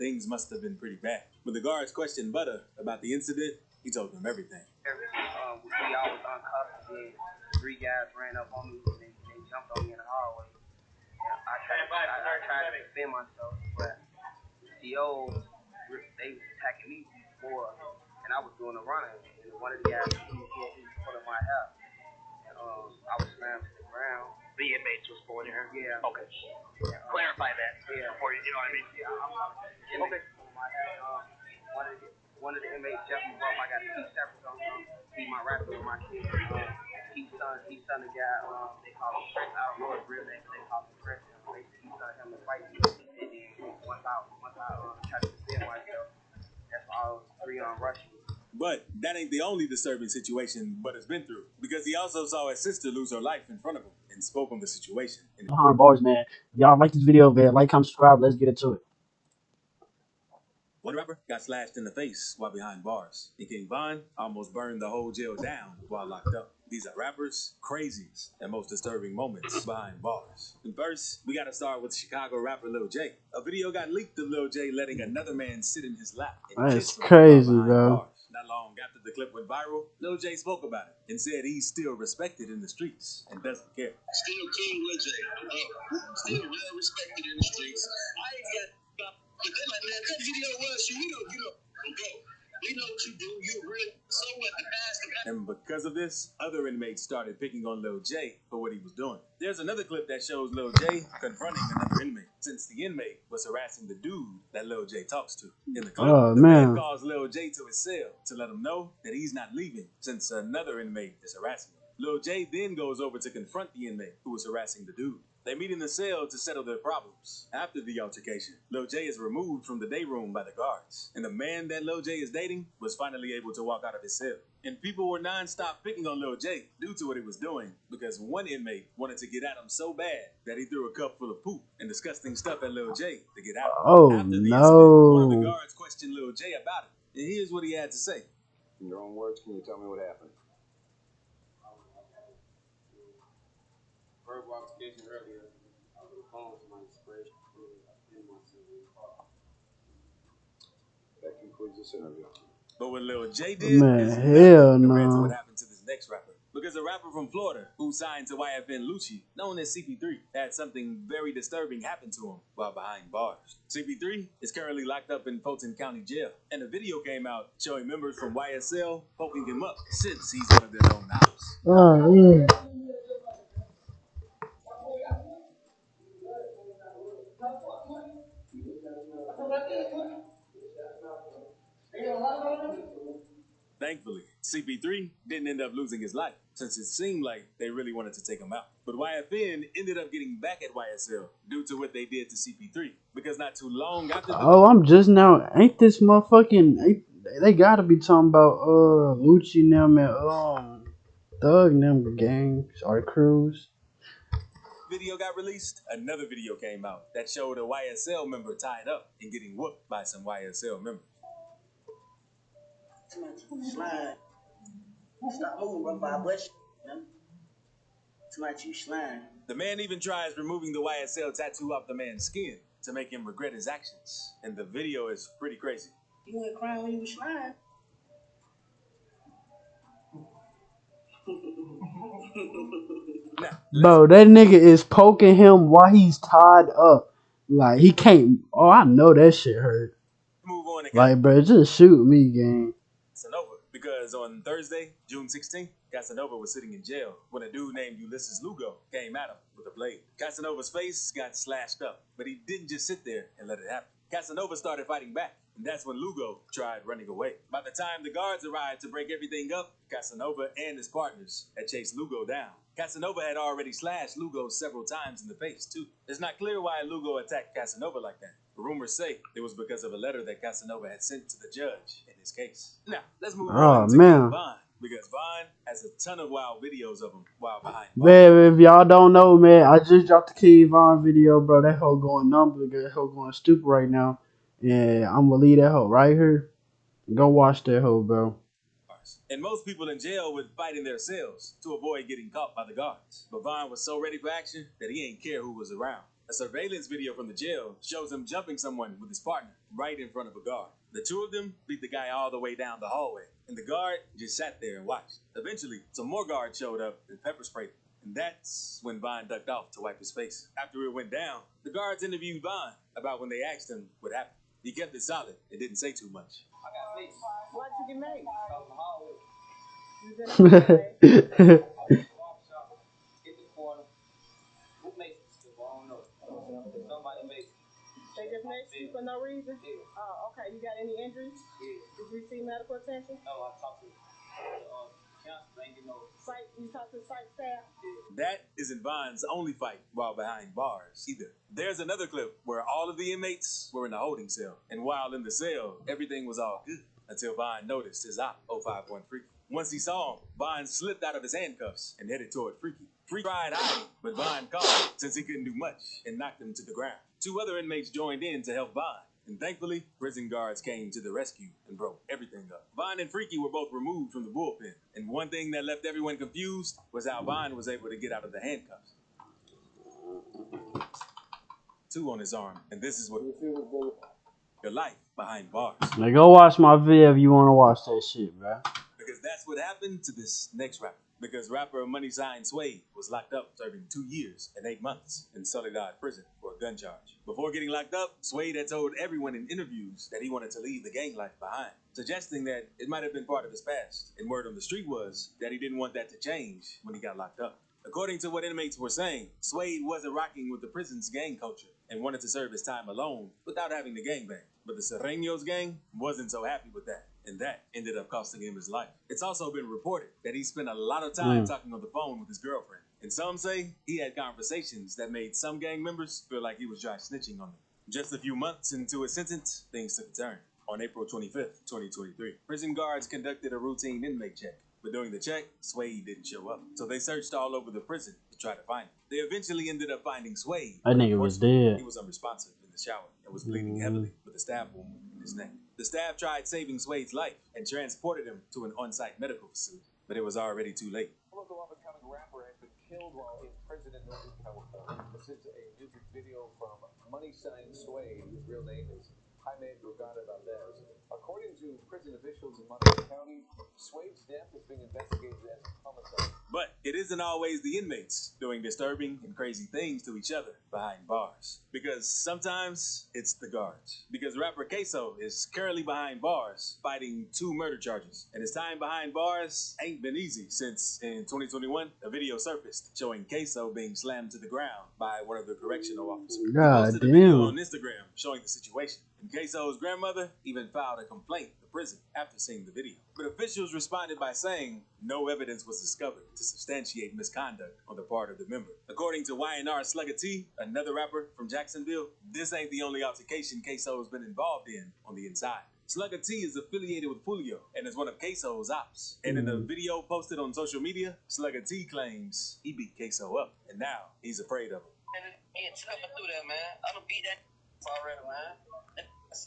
things must have been pretty bad. When the guards questioned Butta about the incident, he told them everything. We all was uncuffed, and 3 guys ran up on me and they jumped on me in the hallway. And I tried to defend myself, but COs, they was attacking me before, and I was doing a running. And one of the guys, he was pulling my hair. And I was slammed to the ground. The inmates was pulling your hair? Yeah. Okay. Clarify that before you know what I mean? Yeah, okay. My hair, one of the inmates jumped me up. I got 2 separate on him. He my rapper with my kid. He son the guy, they call him Chris. I don't know his real name, but they call him Chris. Basically, he son him to fight me. And then once I tried to defend myself, that's why I was 3 on rushing. But that ain't the only disturbing situation Butta's been through, because he also saw his sister lose her life in front of him and spoke on the situation. Behind bars, man. Y'all like this video, man? Like, comment, subscribe. Let's get into it. One rapper got slashed in the face while behind bars, and King Von almost burned the whole jail down while locked up. These are rappers' craziest and most disturbing moments behind bars. And first, we gotta start with Chicago rapper Lil J. A video got leaked of Lil J letting another man sit in his lap and That's kiss him crazy, behind bro. bars. Not long after the clip went viral, Lil J spoke about it and said he's still respected in the streets and doesn't care. Still King Lil J. Still well respected in the streets. I ain't got. But they're like, man, that video was you. Bro, we know what you do. You're real. So what? The past. And because of this, other inmates started picking on Lil J for what he was doing. There's another clip that shows Lil J confronting another inmate, since the inmate was harassing the dude that Lil J talks to. In the clip, the man calls Lil J to his cell to let him know that he's not leaving, since another inmate is harassing him. Lil J then goes over to confront the inmate who was harassing the dude. They meet in the cell to settle their problems. After the altercation, Lil J is removed from the day room by the guards, and the man that Lil J is dating was finally able to walk out of his cell. And people were non-stop picking on Lil J due to what he was doing, because one inmate wanted to get at him so bad that he threw a cup full of poop and disgusting stuff at Lil J to get out. Oh, After the no. incident, one of the guards questioned Lil J about it, and here's what he had to say. In your own words, can you tell me what happened? Verbal altercation earlier. I was on the phone with my inspiration. That concludes this interview. But what Lil J did Man, is hell nothing compared to no. what happened to this next rapper. Because a rapper from Florida who signed to YFN Lucci, known as CP3, had something very disturbing happen to him while behind bars. CP3 is currently locked up in Fulton County Jail, and a video came out showing members from YSL poking him up since he's one of their own house. Oh, yeah. Thankfully, CP3 didn't end up losing his life, since it seemed like they really wanted to take him out. But YFN ended up getting back at YSL due to what they did to CP3, because not too long after I'm just now, ain't this motherfucking, they gotta be talking about, Lucci and them and, Thug and them gang, sorry, Cruz. Video got released, another video came out that showed a YSL member tied up and getting whooped by some YSL members. Slime. Stop moving, bro, by bush. Tonight you slime. The man even tries removing the YSL tattoo off the man's skin to make him regret his actions. And the video is pretty crazy. You weren't crying when you were slime. Now, Bro, that nigga is poking him while he's tied up. Like, he can't. Oh, I know that shit hurt. move on and Like, bro, just shoot me, gang. Casanova. Because on Thursday, June 16th, Casanova was sitting in jail when a dude named Ulysses Lugo came at him with a blade. Casanova's face got slashed up, but he didn't just sit there and let it happen. Casanova started fighting back, and that's when Lugo tried running away. By the time the guards arrived to break everything up, Casanova and his partners had chased Lugo down. Casanova had already slashed Lugo several times in the face, too. It's not clear why Lugo attacked Casanova like that. Rumors say it was because of a letter that Casanova had sent to the judge in his case. Now, let's move on to King Von, because Von has a ton of wild videos of him while behind bars. Man, if y'all don't know, man, I just dropped the King Von video, bro. That hoe going number, that hoe going stupid right now. And I'm gonna leave that hoe right here. Go watch that hoe, bro. And most people in jail would fight in their cells to avoid getting caught by the guards. But Von was so ready for action that he ain't care who was around. A surveillance video from the jail shows him jumping someone with his partner right in front of a guard. The two of them beat the guy all the way down the hallway, and the guard just sat there and watched. Eventually, some more guards showed up and pepper sprayed him. And that's when Vine ducked off to wipe his face. After it went down, the guards interviewed Vine about when they asked him what happened. He kept it solid and didn't say too much. I got mace. Why'd you get made? Out in the hallway. You was in the hallway. Walk shop. Hit the corner. Who makes it? I don't know. Somebody makes it. They just next to you for no reason? Yeah. Oh, okay. You got any injuries? Yeah. Did you receive medical attention? No, I talked to counselor. Ain't get no. Psych, you talked to the psych staff? That isn't Vine's only fight while behind bars either. There's another clip where all of the inmates were in a holding cell, and while in the cell, everything was all good until Vine noticed his op, 051 Freaky. Once he saw him, Vine slipped out of his handcuffs and headed toward Freaky. Freaky tried hiding, but Vine caught him since he couldn't do much and knocked him to the ground. Two other inmates joined in to help Vine, and thankfully, prison guards came to the rescue and broke everything up. Vine and Freaky were both removed from the bullpen, and one thing that left everyone confused was how Vine was able to get out of the handcuffs. Two on his arm, and this is what your life behind bars. Now go watch my video if you want to watch that shit, bro. Because that's what happened to this next rapper. Because rapper Money Sign Suede was locked up serving 2 years and 8 months in Soledad prison for a gun charge. Before getting locked up, Suede had told everyone in interviews that he wanted to leave the gang life behind, suggesting that it might have been part of his past. And word on the street was that he didn't want that to change when he got locked up. According to what inmates were saying, Suede wasn't rocking with the prison's gang culture and wanted to serve his time alone without having the gangbang. But the Serreños gang wasn't so happy with that, and that ended up costing him his life. It's also been reported that he spent a lot of time talking on the phone with his girlfriend. And some say he had conversations that made some gang members feel like he was dry snitching on them. Just a few months into his sentence, things took a turn. On April 25th, 2023, prison guards conducted a routine inmate check. But during the check, Suede didn't show up. So they searched all over the prison to try to find him. They eventually ended up finding Suede. That nigga was dead. He was unresponsive in the shower and was bleeding heavily with a stab wound in his neck. The staff tried saving Suede's life and transported him to an on-site medical facility, but it was already too late. A local up-and-coming rapper has been killed while in prison in Northern California. This is a music video from Money Sign Suede, whose real name is Jaime Brugada Valdez. According to prison officials in Montgomery County, Suede's death is being investigated as a homicide. But it isn't always the inmates doing disturbing and crazy things to each other behind bars. Because sometimes it's the guards. Because rapper Queso is currently behind bars fighting 2 murder charges. And his time behind bars ain't been easy since in 2021, a video surfaced showing Queso being slammed to the ground by one of the correctional officers. God He posted a video damn. on Instagram showing the situation. And Queso's grandmother even filed a complaint to prison after seeing the video. But officials responded by saying no evidence was discovered to substantiate misconduct on the part of the member. According to YNR Slugger T, another rapper from Jacksonville, this ain't the only altercation Queso's been involved in on the inside. Slugger T is affiliated with Fulio and is one of Queso's ops. And in a video posted on social media, Slugger T claims he beat Queso up and now he's afraid of him. Ain't coming through there, man. I done beat that already, man.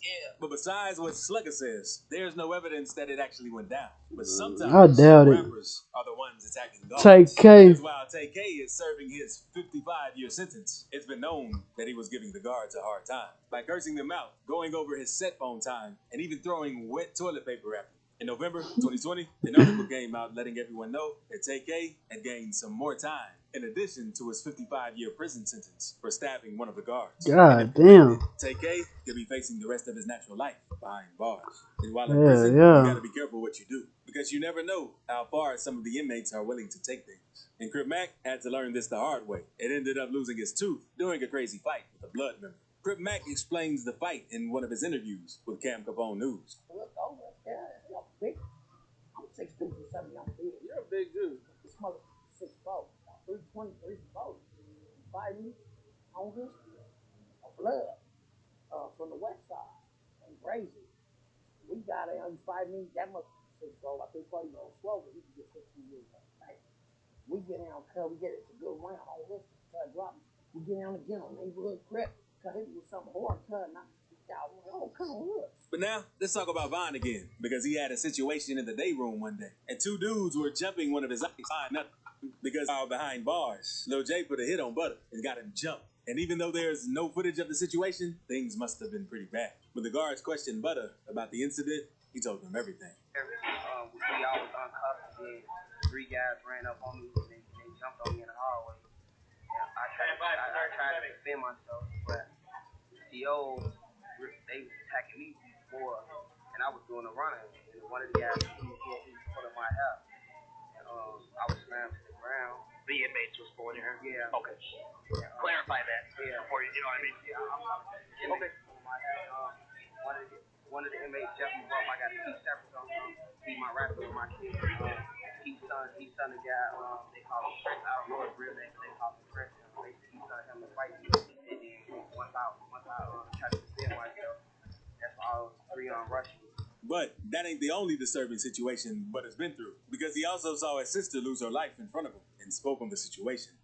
Yeah. But besides what Slugger says, there's no evidence that it actually went down. But I sometimes doubt it. rappers are the ones attacking guards. Take K. Because while TK is serving his 55-year sentence, it's been known that he was giving the guards a hard time by cursing them out, going over his set phone time, and even throwing wet toilet paper at them. In November 2020, an article came out letting everyone know that TK had gained some more time in addition to his 55-year prison sentence for stabbing one of the guards. God damn. TK could be facing the rest of his natural life behind bars. And while in Yeah, prison, yeah. you gotta be careful what you do, because you never know how far some of the inmates are willing to take things. And Crip Mac had to learn this the hard way. It ended up losing his tooth during a crazy fight with a blood member. Crip Mac explains the fight in one of his interviews with Cam Capone News. Look over. Yeah, I'm big. I'm 6'2", 7 I'm big. You're a big dude. This mother 6'4", 320, 3'4". Fight me on history of blood from the west side. And crazy. We got it. You fight me, that much 6'4". I think probably slower. We can get 15 years. Right? We get down, cut. We get it. It's a good round on history. Cut, drop me. We get down again on neighborhood crap. Cut hit me with some hard cut. Now, oh, come on, look. But now, let's talk about Vine again, because he had a situation in the day room one day, and 2 dudes were jumping one of his eyes. Because while behind bars, Lil J put a hit on Butta and got him jumped. And even though there's no footage of the situation, things must have been pretty bad. When the guards questioned Butta about the incident, he told them everything. We all was uncuffed, and then 3 guys ran up on me, and they jumped on me in the hallway. And I tried to defend myself, but COs, they was attacking me before, and I was doing a running. And one of the guys, he was pulling my hair. And, I was slammed to the ground. The inmates was pulling your hair? Yeah. Okay. Clarify that before you know what I mean? Yeah, okay. My hair, one of the inmates jumped me up. I got 2 separate on him. He's my rapper with my kid. He's son of the guy, they call him Chris. I don't know his real name, but they call him Chris. Basically, he son him to fight me. And then once I tried to defend myself, that's why I was 3 on rushing. But that ain't the only disturbing situation Butta's been through, because he also saw his sister lose her life in front of him and spoke on the situation.